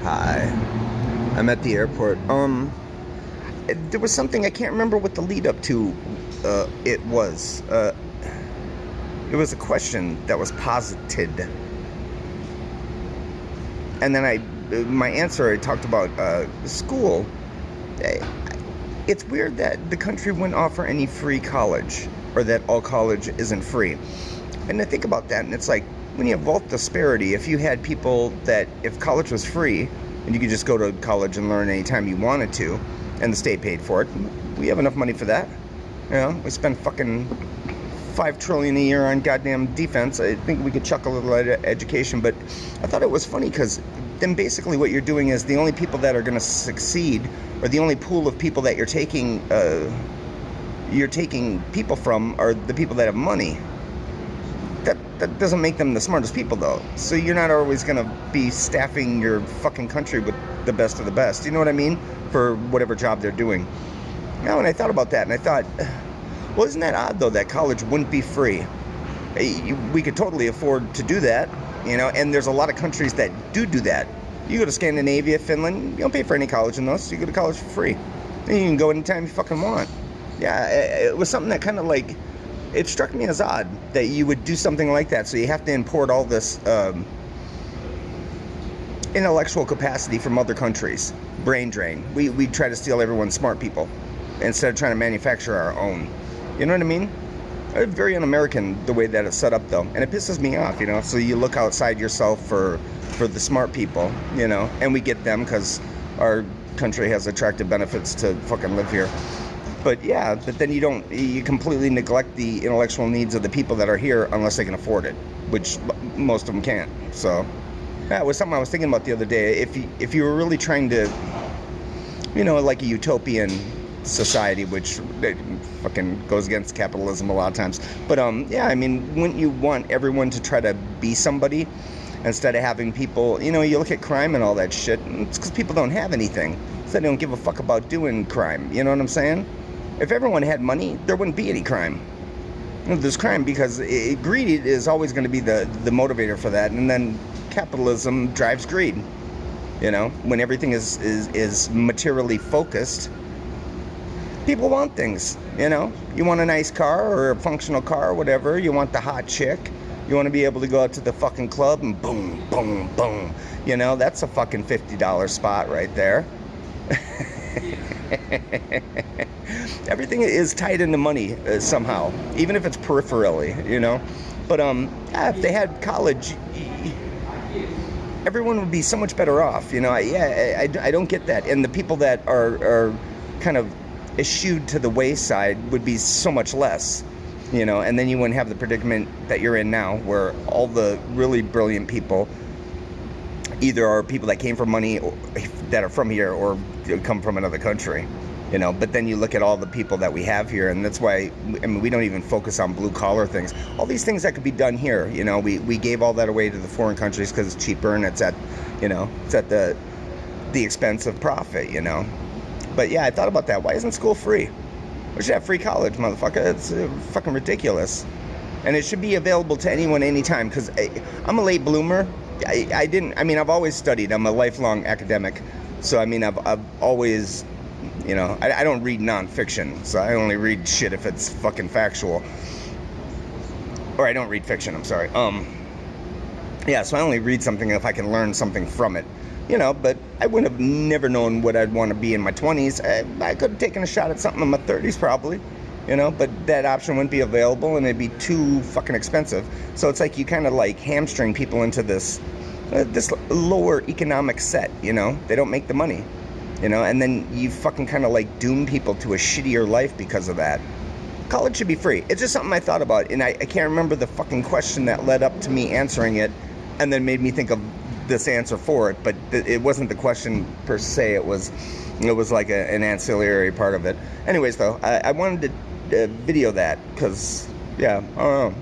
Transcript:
Hi. I'm at the airport. There was something I can't remember what the lead up to it was. It was a question that was posited. And then my answer, I talked about school. It's weird that the country wouldn't offer any free college, or that all college isn't free. And I think about that, and it's like, when you have wealth disparity, if you had people that, if college was free, and you could just go to college and learn anytime you wanted to, and the state paid for it, we have enough money for that. You know, we spend fucking $5 trillion a year on goddamn defense. I think we could chuck a little at education, but I thought it was funny because then basically what you're doing is the only people that are going to succeed, or the only pool of people that you're taking people from, are the people that have money. That doesn't make them the smartest people, though. So you're not always going to be staffing your fucking country with the best of the best. You know what I mean? For whatever job they're doing. Now, and I thought about that, and I thought, well, isn't that odd, though, that college wouldn't be free? We could totally afford to do that, you know, and there's a lot of countries that do that. You go to Scandinavia, Finland, you don't pay for any college in those. You go to college for free. And you can go anytime you fucking want. Yeah, it was something that kind of like, it struck me as odd that you would do something like that. So you have to import all this intellectual capacity from other countries. Brain drain. We try to steal everyone's smart people instead of trying to manufacture our own. You know what I mean? It's very un-American the way that it's set up, though. And it pisses me off, you know? So you look outside yourself for the smart people, you know? And we get them because our country has attractive benefits to fucking live here. But yeah, but then you completely neglect the intellectual needs of the people that are here unless they can afford it, which most of them can't. So that was something I was thinking about the other day. If you were really trying to, you know, like a utopian society, which fucking goes against capitalism a lot of times. But yeah, I mean, wouldn't you want everyone to try to be somebody instead of having people, you know, you look at crime and all that shit, it's because people don't have anything. So they don't give a fuck about doing crime. You know what I'm saying? If everyone had money, there wouldn't be any crime. You know, there's crime because greed is always going to be the motivator for that, and then capitalism drives greed. You know, when everything is materially focused, people want things. You know, you want a nice car or a functional car or whatever. You want the hot chick. You want to be able to go out to the fucking club and boom, boom, boom. You know, that's a fucking $50 spot right there. Everything is tied into money somehow, even if it's peripherally, you know. But if they had college, everyone would be so much better off, you know. I don't get that, and the people that are kind of eschewed to the wayside would be so much less, you know. And then you wouldn't have the predicament that you're in now, where all the really brilliant people either are people that came from money, or that are from here, or come from another country, you know. But then you look at all the people that we have here, and that's why, I mean, we don't even focus on blue collar things. All these things that could be done here, you know, we gave all that away to the foreign countries because it's cheaper and it's at, you know, it's at the expense of profit, you know. But yeah, I thought about that. Why isn't school free? We should have free college, motherfucker. It's fucking ridiculous. And it should be available to anyone anytime, because I'm a late bloomer. I've always studied. I'm a lifelong academic. So, I mean, I've always, you know, I don't read nonfiction. So I only read shit if it's fucking factual. Or I don't read fiction, I'm sorry. Yeah, so I only read something if I can learn something from it. You know, but I would have never known what I'd want to be in my 20s. I could have taken a shot at something in my 30s probably. You know, but that option wouldn't be available, and it'd be too fucking expensive. So it's like you kind of like hamstring people into this lower economic set, you know. They don't make the money, you know, and then you fucking kind of like doom people to a shittier life because of that. College should be free. It's just something I thought about, and I can't remember the fucking question that led up to me answering it and then made me think of this answer for it, but it wasn't the question per se. It was like an ancillary part of it. Anyways, though, I wanted to video that because, yeah, I don't know.